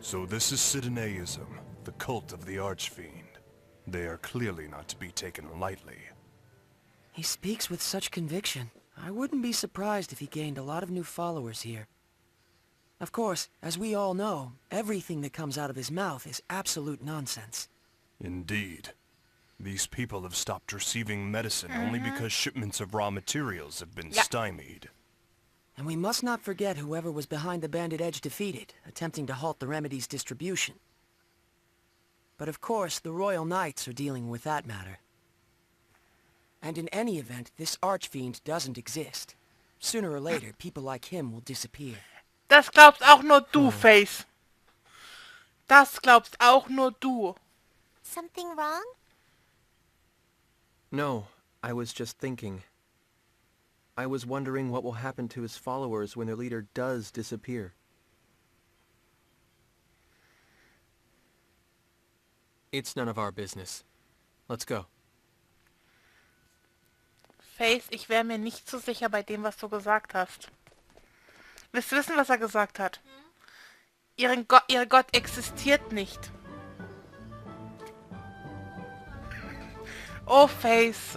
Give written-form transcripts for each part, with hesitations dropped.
So this is Sidonaism, the cult of the Archfiend. They are clearly not to be taken lightly. He speaks with such conviction. I wouldn't be surprised if he gained a lot of new followers here. Of course, as we all know, everything that comes out of his mouth is absolute nonsense. Indeed. These people have stopped receiving medicine only because shipments of raw materials have been stymied. And we must not forget whoever was behind the Bandit Edge defeated, attempting to halt the remedy's distribution. But of course, the Royal Knights are dealing with that matter. And in any event, this Archfiend doesn't exist. Sooner or later, people like him will disappear. Das glaubst auch nur du, Face. Das glaubst auch nur du. Something wrong? No, I was just thinking. I was wondering what will happen to his followers when their leader does disappear. It's none of our business. Let's go. Face, ich wäre mir nicht so sicher bei dem, was du gesagt hast. Willst du wissen, was er gesagt hat? Ihr Gott existiert nicht. Oh Face,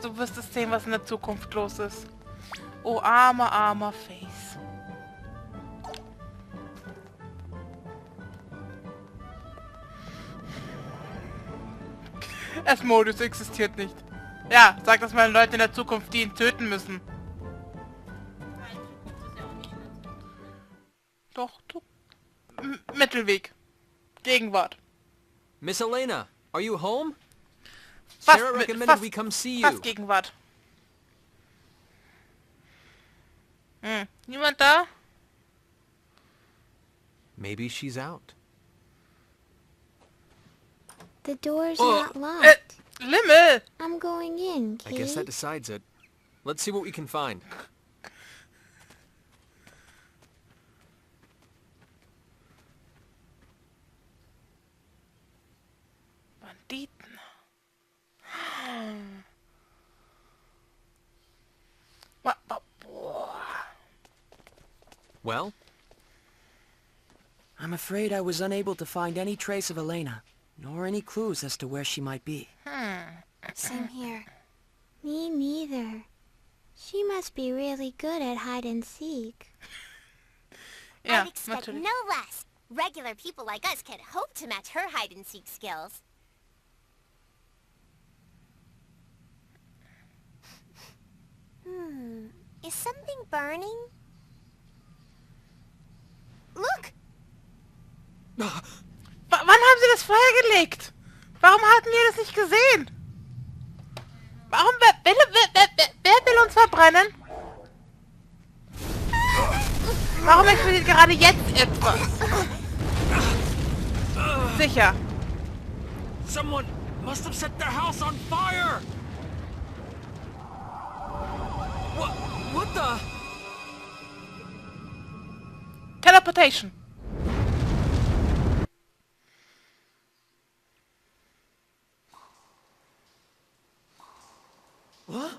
du wirst es sehen, was in der Zukunft los ist. Oh armer, armer Face. Asmodeus existiert nicht. Ja, sag das mal den Leuten in der Zukunft, die ihn töten müssen. Doch, du. Mittelweg. Gegenwart. Miss Eleyna, are you home? Sarah recommended we come see you. Fast Gegenwart. Niemand da? Maybe she's out. The door's not locked. Limmel! I'm going in, I guess that decides it. Let's see what we can find. Banditen. Well? I'm afraid I was unable to find any trace of Eleyna, nor any clues as to where she might be. Same here. Me neither. She must be really good at hide and seek. Ja, I'd expect natürlich. no less. Regular people like us can hope to match her hide-and-seek skills. Is something burning? Look! Wann haben sie das Feuer gelegt? Warum hatten wir das nicht gesehen? Warum wer will uns verbrennen? Warum explodiert gerade jetzt etwas? Sicher. Someone must have set their house on fire! What the? Teleportation. What?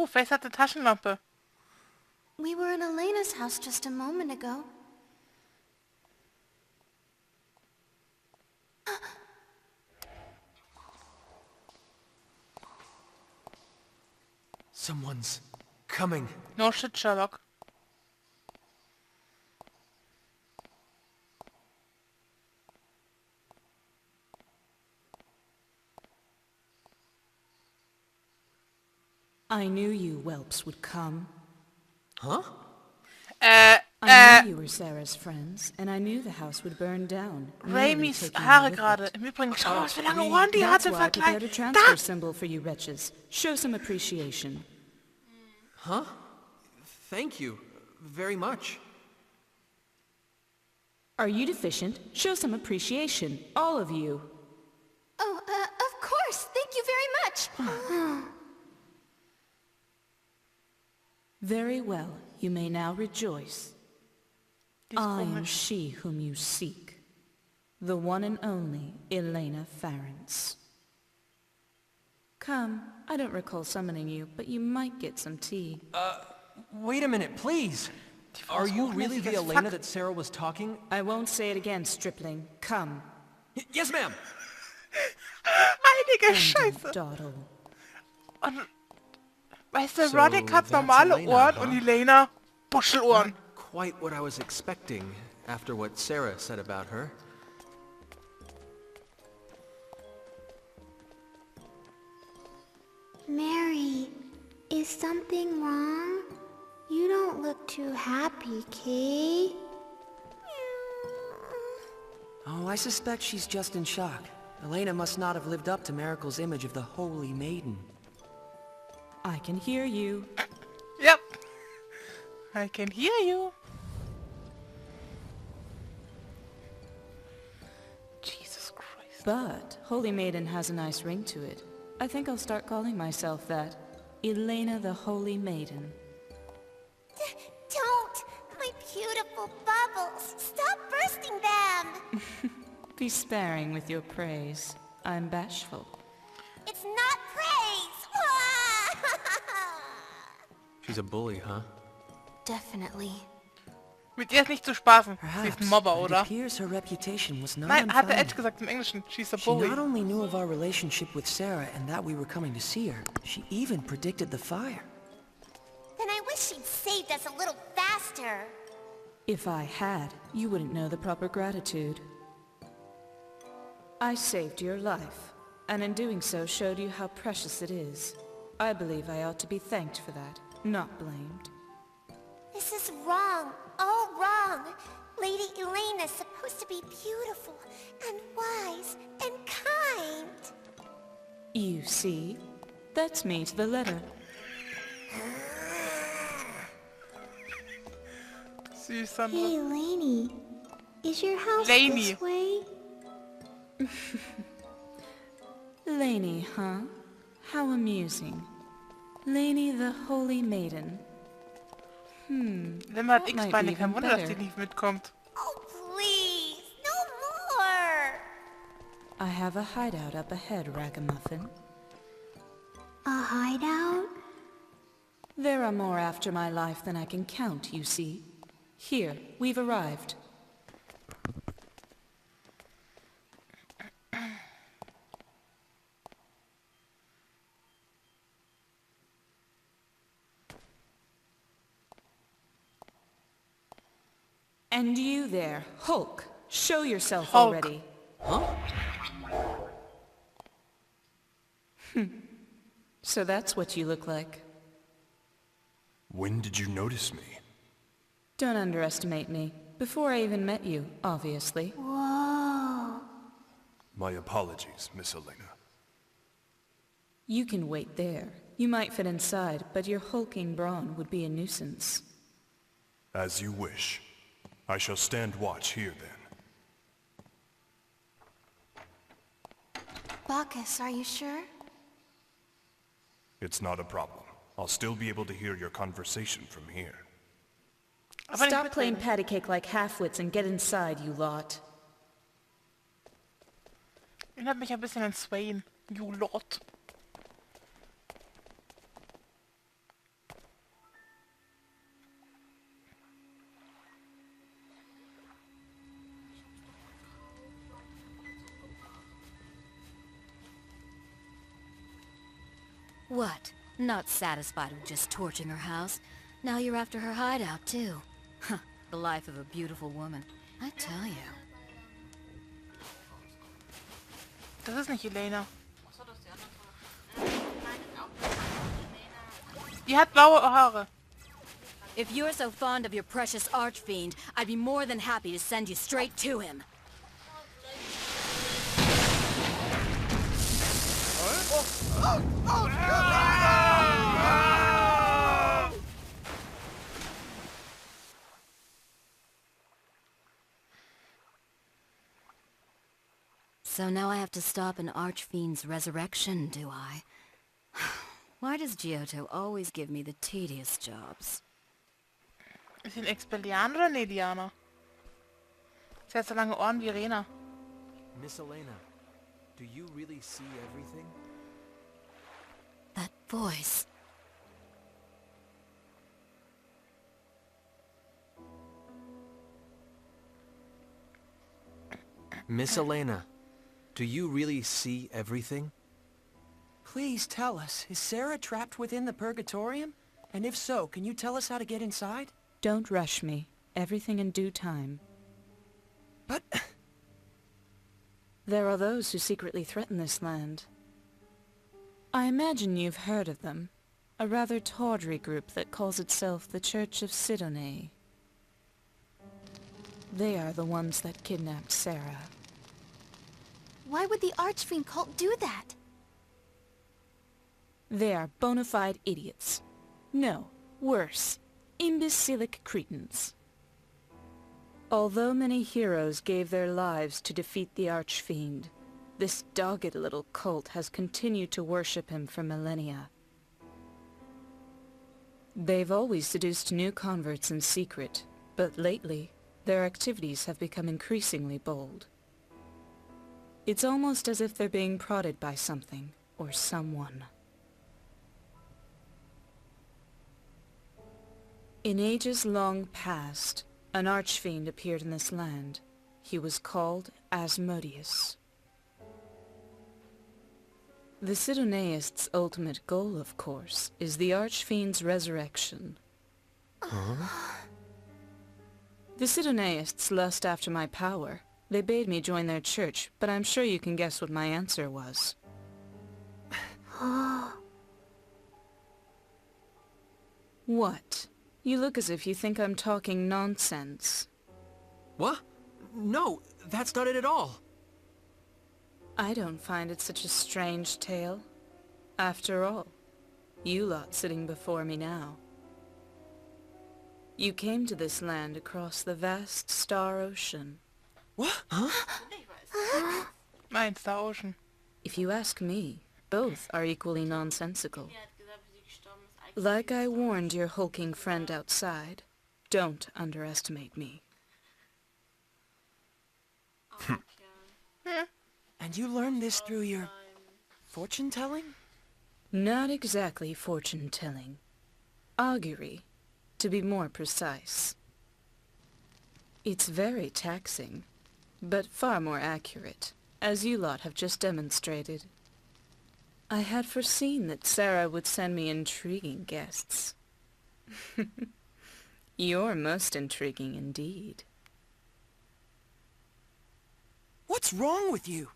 Face hat eine Taschenlampe. We were in Eleyna's house just a moment ago. Someone's coming. No shit, Sherlock. I knew you whelps would come. Huh? I knew you were Sarah's friends, and I knew the house would burn down. Ramis Haare gerade. Im Übrigen, schau mal, was für lange Ohren die That's hat im why I prepared a Vergleich. transfer Da! symbol for you wretches. Show some appreciation. Huh? Thank you. Very much. Are you deficient? Show some appreciation. All of you. Oh, of course. Thank you very much. Very well. You may now rejoice. I am she whom you seek. The one and only Eleyna Farrance. Come, I don't recall summoning you, but you might get some tea. Wait a minute, please! Are you really the Eleyna that Sarah was talking? I won't say it again, stripling. Come. Yes, ma'am! Heilige Scheiße. Dawdle. Und, weißt du, So, Roderick hat that's normale Eleyna, Ohren huh? und Eleyna Buschelohren. Not quite what I was expecting after what Sarah said about her. Mary, is something wrong? You don't look too happy, Kay. Oh, I suspect she's just in shock. Eleyna must not have lived up to Miracle's image of the Holy Maiden. I can hear you. Yep. I can hear you. Jesus Christ. But Holy Maiden has a nice ring to it. I think I'll start calling myself that. Eleyna the Holy Maiden. Don't! My beautiful bubbles! Stop bursting them! Be sparing with your praise. I'm bashful. It's not praise! She's a bully, huh? Definitely. Mit ihr ist nicht zu spaßen. Sie ist Perhaps, ein Mobber, but it oder? appears her reputation was not Nein, hat der Edge unfounded. gesagt im Englischen. She's a She bully. not only knew of our relationship with Sarah and that we were coming to see her, she even predicted the fire. Then I wish she'd saved us a little faster. If I had, you wouldn't know the proper gratitude. I saved your life, and in doing so showed you how precious it is. I believe I ought to be thanked for that, not blamed. This is wrong. All wrong. Lady Eleyna's supposed to be beautiful and wise and kind. You see? That's me to the letter. Süß, Sandra. Hey, Lainey. Is your house Lainey. this way? Lainey, huh? How amusing. Lainey the Holy Maiden. Lemmer hat That might X-Beine. be Kein even Wunder, dass die better. nicht mitkommt. Oh, please. No more. I have a hideout up ahead, Ragamuffin. A hideout? There are more after my life than I can count, you see. Here, we've arrived. And you there, Hulk, show yourself Hulk. already. So that's what you look like. When did you notice me? Don't underestimate me. Before I even met you, obviously. Whoa. My apologies, Miss Eleyna. You can wait there. You might fit inside, but your hulking brawn would be a nuisance. As you wish. I shall stand watch here then. Bacchus, are you sure? It's not a problem. I'll still be able to hear your conversation from here. Aber nicht Stop playing mitreden. patty cake like half-wits and get inside, you lot. Erinnert mich ein bisschen an Swain. You lot. What? Not satisfied with just torching her house? Now you're after her hideout, too. Huh, the life of a beautiful woman. I tell you. Das ist nicht Eleyna. Die hat blaue Haare. If you're so fond of your precious archfiend, I'd be more than happy to send you straight to him. So now I have to stop an archfiend's resurrection, do I? Why does Giotto always give me the tedious jobs? Ist sie ein Expelliarner oder ein Elianer? Sie hat so lange Ohren wie Rena. Miss Eleyna, do you really see everything? That voice. Miss Eleyna, do you really see everything? Please tell us, is Sarah trapped within the Purgatorium? And if so, can you tell us how to get inside? Don't rush me. Everything in due time. But... There are those who secretly threaten this land. I imagine you've heard of them. A rather tawdry group that calls itself the Church of Sidonais. They are the ones that kidnapped Sarah. Why would the Archfiend cult do that? They are bona fide idiots. No, worse, imbecilic cretins. Although many heroes gave their lives to defeat the Archfiend, this dogged little cult has continued to worship him for millennia. They've always seduced new converts in secret, but lately, their activities have become increasingly bold. It's almost as if they're being prodded by something, or someone. In ages long past, an Archfiend appeared in this land. He was called Asmodeus. The Sidonaists' ultimate goal, of course, is the Archfiend's resurrection. Huh? The Sidonaists lust after my power. They bade me join their church, but I'm sure you can guess what my answer was. What? You look as if you think I'm talking nonsense. What? No, that's not it at all. I don't find it such a strange tale. After all, you lot sitting before me now. You came to this land across the vast star ocean. What? Huh? Mein Star Ocean. If you ask me, both are equally nonsensical. Like I warned your hulking friend outside, don't underestimate me. And you learned this through your... fortune-telling? Not exactly fortune-telling. Augury, to be more precise. It's very taxing, but far more accurate, as you lot have just demonstrated. I had foreseen that Sarah would send me intriguing guests. You're most intriguing indeed. What's wrong with you?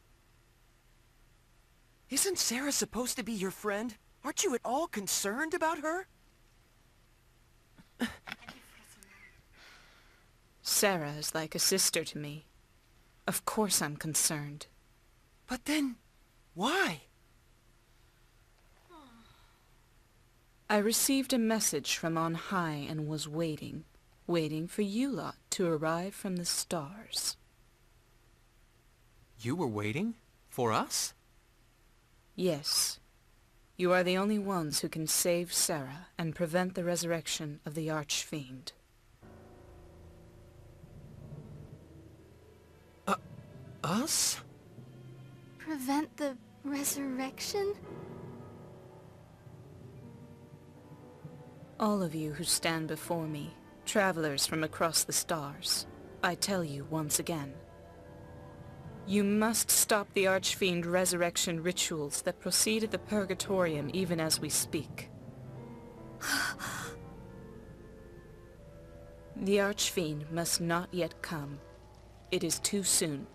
Isn't Sarah supposed to be your friend? Aren't you at all concerned about her? Sarah is like a sister to me. Of course I'm concerned. But then, why? I received a message from on high and was waiting for you lot to arrive from the stars. You were waiting? For us? Yes. You are the only ones who can save Sarah and prevent the resurrection of the Archfiend. Us? Prevent the resurrection? All of you who stand before me, travelers from across the stars, I tell you once again. You must stop the Archfiend resurrection rituals that proceed at the Purgatorium even as we speak. The Archfiend must not yet come. It is too soon.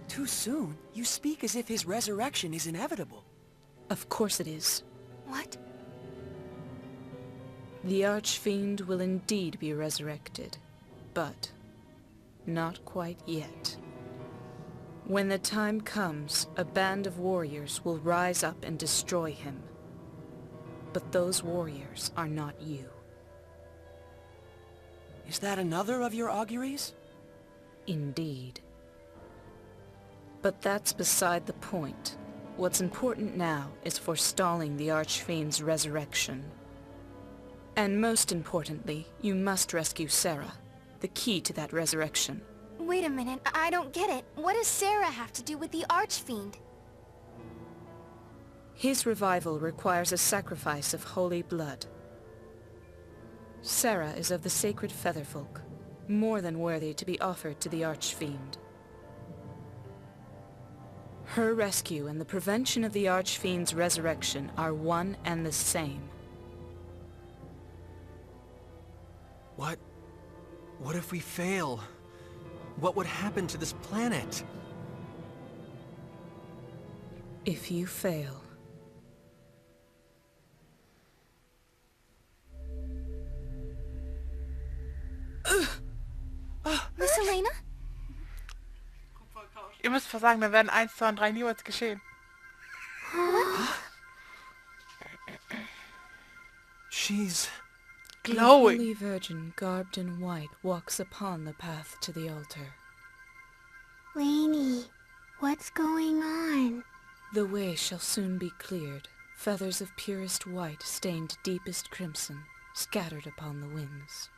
Too soon? You speak as if his resurrection is inevitable. Of course it is. What? The Archfiend will indeed be resurrected, but not quite yet. When the time comes, a band of warriors will rise up and destroy him. But those warriors are not you. Is that another of your auguries? Indeed. But that's beside the point. What's important now is forestalling the Archfiend's resurrection. And most importantly, you must rescue Sarah, the key to that resurrection. Wait a minute, I don't get it. What does Sarah have to do with the Archfiend? His revival requires a sacrifice of holy blood. Sarah is of the sacred Featherfolk, more than worthy to be offered to the Archfiend. Her rescue and the prevention of the Archfiend's resurrection are one and the same. What if we fail? What would happen to this planet? If you fail, Miss Eleyna? Ihr müsst versagen, dann werden 1, 2 und 3 niemals geschehen. She's... the Glowing. Holy Virgin garbed in white walks upon the path to the altar. Lainey, what's going on? The way shall soon be cleared, feathers of purest white stained deepest crimson, scattered upon the winds.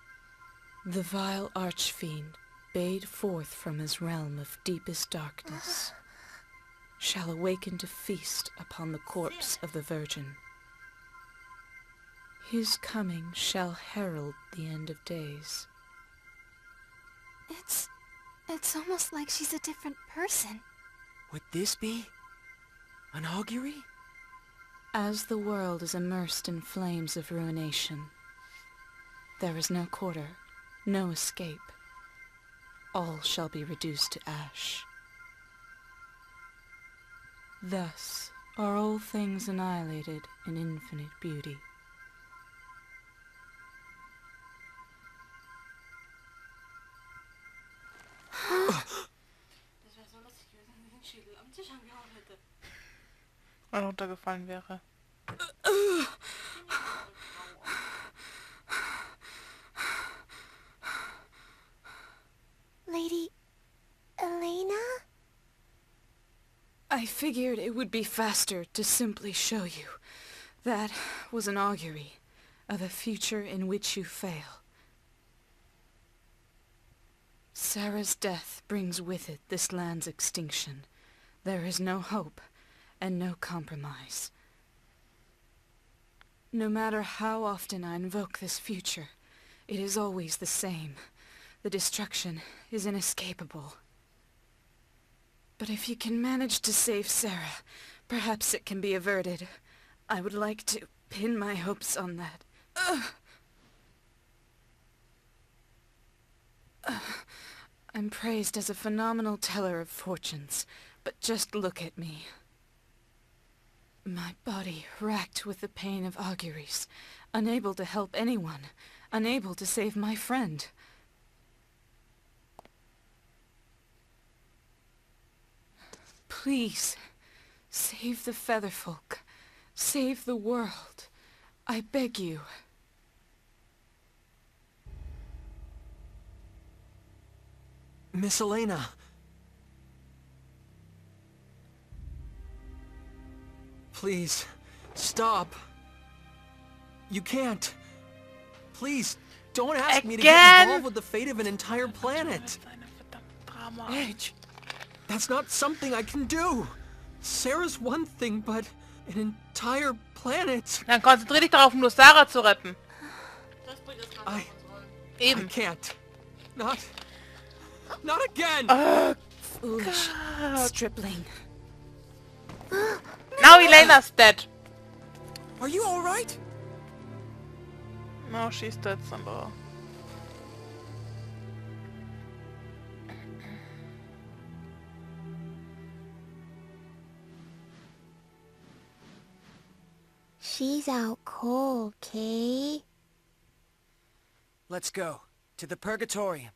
The vile Archfiend, bayed forth from his realm of deepest darkness, shall awaken to feast upon the corpse of the Virgin. His coming shall herald the end of days. It's almost like she's a different person. Would this be an augury? As the world is immersed in flames of ruination, there is no quarter, no escape. All shall be reduced to ash. Thus are all things annihilated in infinite beauty. Und runtergefallen wäre. Lady Eleyna? I figured it would be faster to simply show you. That was an augury of a future in which you fail. Sarah's death brings with it this land's extinction. There is no hope and no compromise. No matter how often I invoke this future, it is always the same. The destruction is inescapable. But if you can manage to save Sarah, perhaps it can be averted. I would like to pin my hopes on that. I'm praised as a phenomenal teller of fortunes, but just look at me. My body racked with the pain of auguries, unable to help anyone, unable to save my friend. Please, save the Featherfolk. Save the world. I beg you. Miss Eleyna. Please, stop. You can't. Please, don't ask me to get Again? involved with the fate of an entire planet. Edge, that's not something I can do. Sarah's one thing, but an entire planet. Dann konzentrier dich darauf, nur Sarah zu retten. I Eben. can't. Not again. Foolish stripling. Now Eleyna's dead. Are you all right? No, she's dead, Sandra. She's out cold, Kay. Let's go. To the Purgatorium.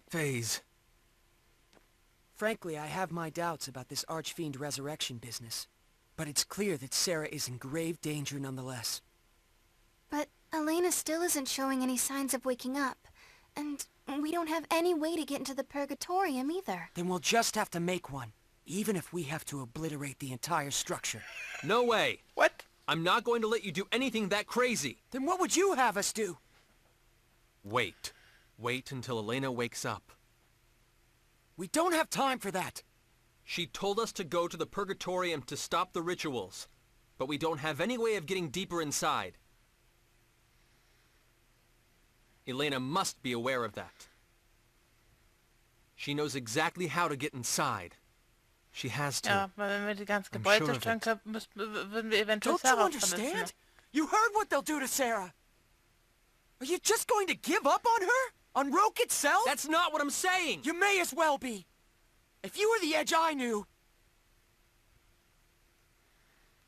Phase. Frankly, I have my doubts about this Archfiend resurrection business. But it's clear that Sarah is in grave danger nonetheless. But Eleyna still isn't showing any signs of waking up. And we don't have any way to get into the Purgatorium either. Then we'll just have to make one. Even if we have to obliterate the entire structure. No way. What? I'm not going to let you do anything that crazy. Then what would you have us do? Wait. Wait until Eleyna wakes up. We don't have time for that. She told us to go to the Purgatorium to stop the rituals. But we don't have any way of getting deeper inside. Eleyna must be aware of that. She knows exactly how to get inside. She has to. Ja, weil wenn wir die ganze I'm Gebäude sure of zerstören it. können, würden wir eventuell Don't you Sarah understand? verletzen. You heard what they'll do to Sarah. Are you just going to give up on her? On Roke itself? That's not what I'm saying! You may as well be. If you were the Edge I knew,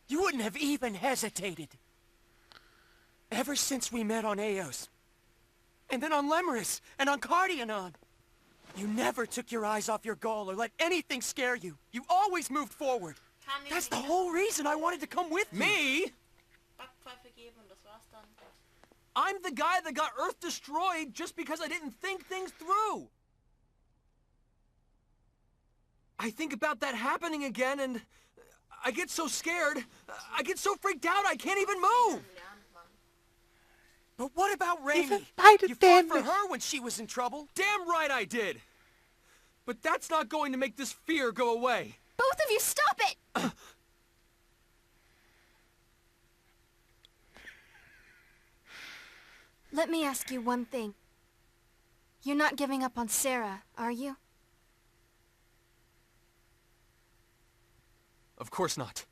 you wouldn't have even hesitated. Ever since we met on Eos, and then on Lemurus, and on Cardionon, you never took your eyes off your goal or let anything scare you. You always moved forward. That's the whole reason I wanted to come with you. Me? I'm the guy that got Earth destroyed just because I didn't think things through. I think about that happening again and I get so scared. I get so freaked out I can't even move. But what about Raimi? beide You fought for dämlich. her when she was in trouble. Damn right I did. But that's not going to make this fear go away. Both of you, stop it! Let me ask you one thing. You're not giving up on Sarah, are you? Of course not.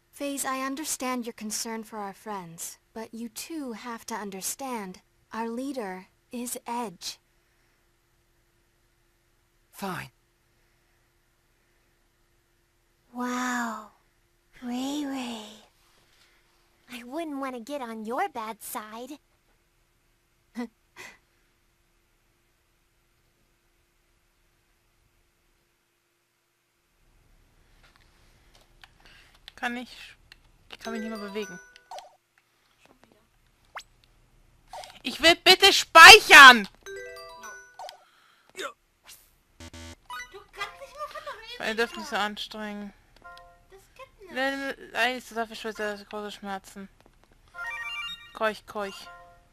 FaZe, I understand your concern for our friends, but you too have to understand our leader is Edge. Fine. Wow. Ray Ray. I wouldn't want to get on your bad side. Ich kann mich nicht mehr bewegen. Ich will bitte speichern! Ihr dürft nicht so anstrengen. Eigentlich ist dafür schwitzt große Schmerzen. Keuch, keuch.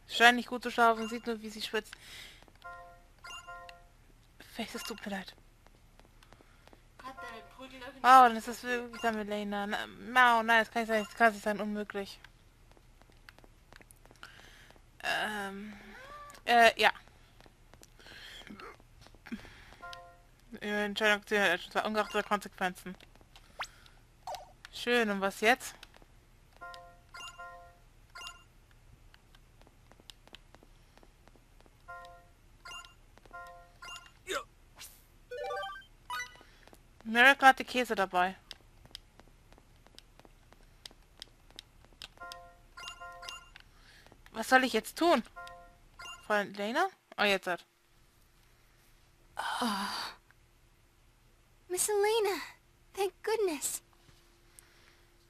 Scheint nicht gut zu schlafen, sieht nur, wie sie schwitzt. Vielleicht es tut mir leid. Wow, dann ist das wirklich dann mit Eleyna. Nein, das kann nicht sein, unmöglich. Ja. Ihre Entscheidung hat ungeachtet Konsequenzen. Schön, und was jetzt? Miracle hatte Käse dabei. Was soll ich jetzt tun? Freundin Eleyna? Oh, jetzt hat. Miss Eleyna, thank goodness.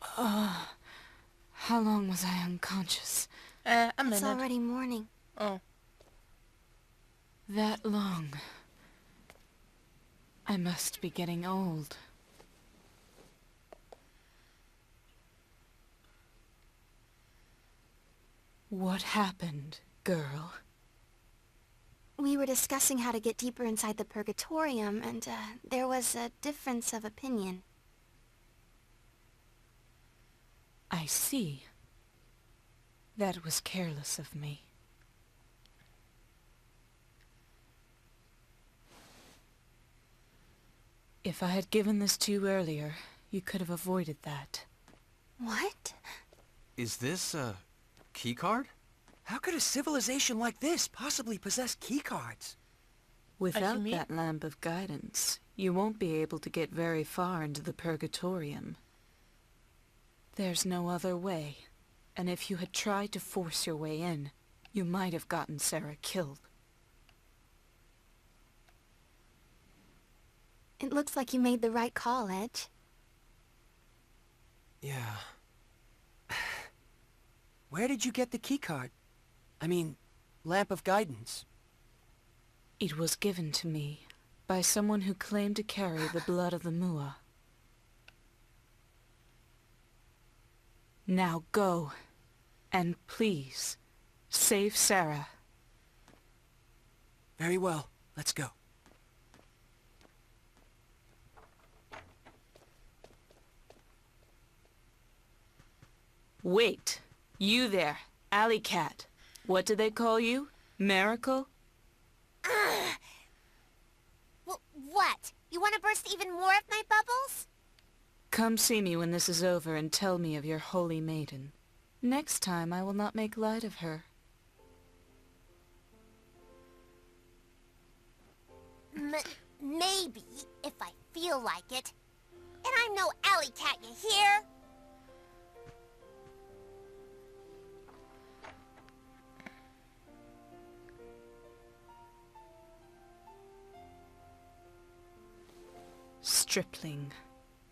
How long was I unconscious? A It's minute. already morning. Oh. That long. I must be getting old. What happened, girl? We were discussing how to get deeper inside the Purgatorium, and there was a difference of opinion. I see. That was careless of me. If I had given this to you earlier, you could have avoided that. What? Is this a keycard? How could a civilization like this possibly possess keycards? Without mean? that lamp of guidance, you won't be able to get very far into the Purgatorium. There's no other way, and if you had tried to force your way in, you might have gotten Sarah killed. It looks like you made the right call, Edge. Yeah. Where did you get the keycard? I mean, lamp of guidance. It was given to me by someone who claimed to carry the blood of the Mua. Now go, and please, save Sarah. Very well. Let's go. Wait, you there. Alley Cat. What do they call you? Miracle? Well, what? You want to burst even more of my bubbles? Come see me when this is over and tell me of your holy maiden. Next time I will not make light of her. Maybe, if I feel like it. And I'm no alley cat, you hear? Stripling,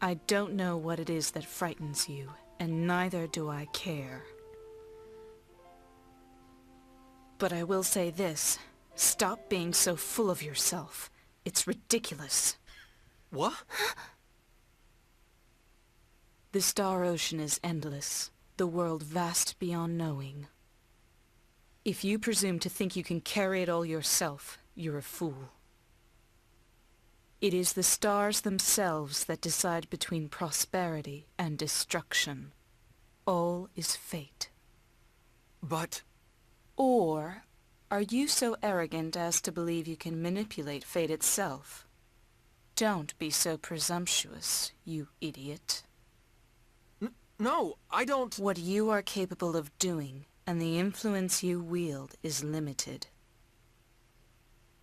I don't know what it is that frightens you, and neither do I care. But I will say this. Stop being so full of yourself. It's ridiculous. What? The star ocean is endless, the world vast beyond knowing. If you presume to think you can carry it all yourself, you're a fool. It is the stars themselves that decide between prosperity and destruction. All is fate. But... Or are you so arrogant as to believe you can manipulate fate itself? Don't be so presumptuous, you idiot. No, I don't... What you are capable of doing and the influence you wield is limited.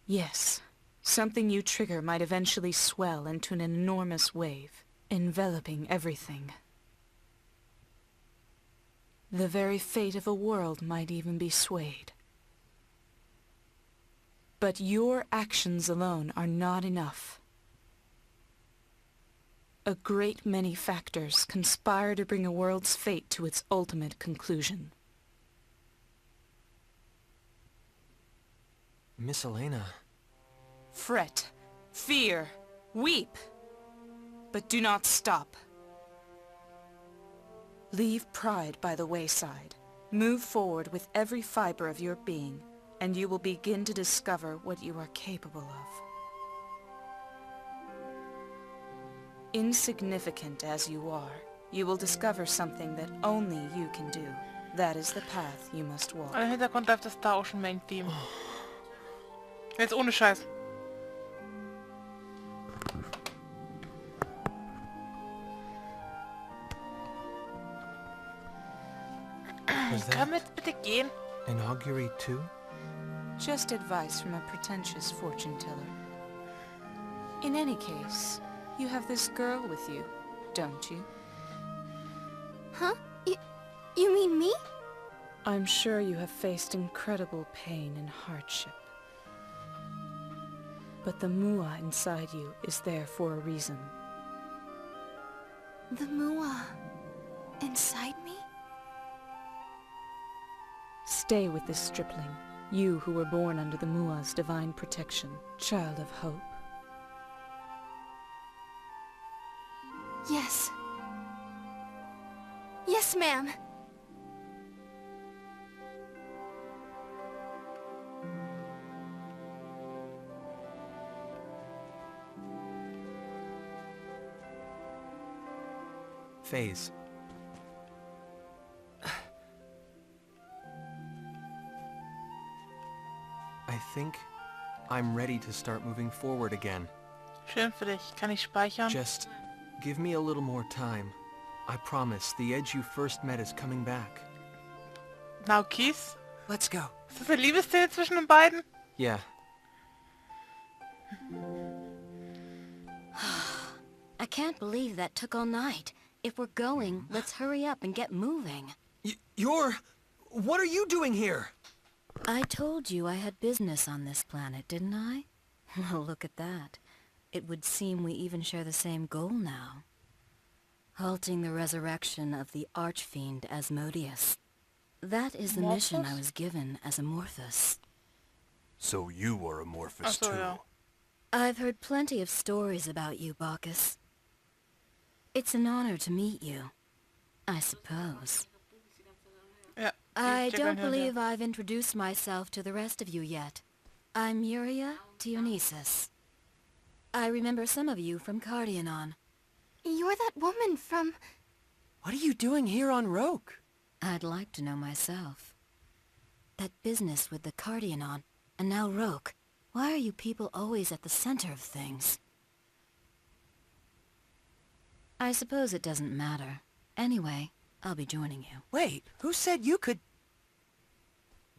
Yes, something you trigger might eventually swell into an enormous wave, enveloping everything. The very fate of a world might even be swayed. But your actions alone are not enough. A great many factors conspire to bring a world's fate to its ultimate conclusion. Miss Eleyna... Fret, fear, weep, but do not stop. Leave pride by the wayside. Move forward with every fiber of your being, and you will begin to discover what you are capable of. Insignificant as you are, you will discover something that only you can do. That is the path you must walk. Im Hintergrund läuft das Star Ocean Main Theme. Jetzt ohne Scheiß. Können wir jetzt bitte gehen? An augury too? Just advice from a pretentious fortune teller. In any case, you have this girl with you, don't you? Huh? You mean me? I'm sure you have faced incredible pain and hardship. But the Mua inside you is there for a reason. The Mua... inside me? Stay with this stripling, you who were born under the Mua's divine protection, child of hope. Yes. Yes, ma'am. Phase. I think I'm ready to start moving forward again. Schön für dich. Kann ich speichern? Just give me a little more time. I promise the Edge you first met is coming back. Now, Kies? Let's go. Ist das eine Liebesszene zwischen den beiden? Yeah. I can't believe that took all night. If we're going, let's hurry up and get moving. You're... What are you doing here? I told you I had business on this planet, didn't I? Well, look at that. It would seem we even share the same goal now. Halting the resurrection of the archfiend Asmodeus. That is the mission I was given as Amorphous. So you are Amorphous too. Ja. I've heard plenty of stories about you, Bacchus. It's an honor to meet you, I suppose. Ja, I ich don't check believe I've introduced myself to the rest of you yet. I'm Muria Dionysus. I remember some of you from Cardionon. You're that woman from... What are you doing here on Roke? I'd like to know myself. that business with the Cardionon, and now Roke. Why are you people always at the center of things? I suppose it doesn't matter. Anyway, I'll be joining you. Wait, who said you could...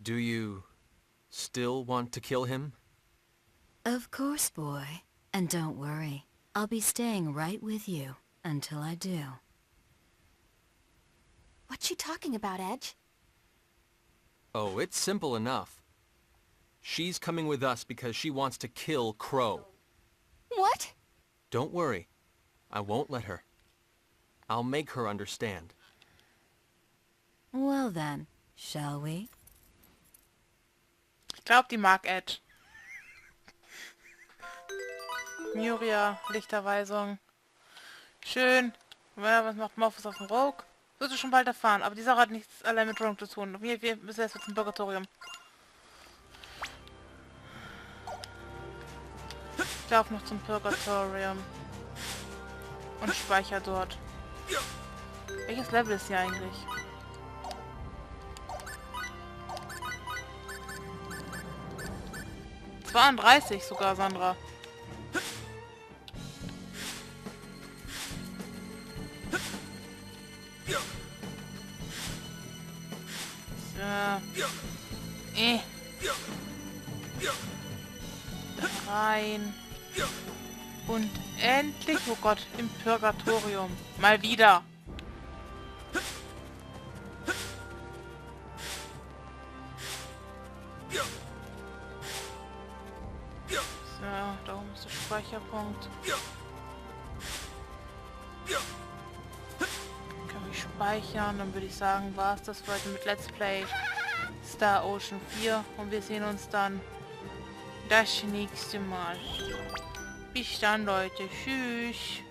Do you still want to kill him? Of course, boy. And don't worry. I'll be staying right with you until I do. What's she talking about, Edge? Oh, it's simple enough. She's coming with us because she wants to kill Crow. What? Don't worry. I won't let her. I'll make her understand. Well then, shall we? Ich glaube, die mag Edge. Myria, Lichterweisung. Schön. Ja, was macht Morphos auf dem Rogue? Wirst du schon bald erfahren, aber die Sache hat nichts allein mit Rogue zu tun. Wir müssen erst zum Purgatorium. Ich laufe noch zum Purgatorium. Und speichere dort. Welches Level ist hier eigentlich? ...32 sogar, Sandra. Rein. Und endlich, oh Gott, im Purgatorium. Mal wieder. So, da oben ist der Speicherpunkt. Kann ich speichern, dann würde ich sagen, war es das für heute mit Let's Play Star Ocean 4 und wir sehen uns dann das nächste Mal. Bis dann, Leute. Tschüss.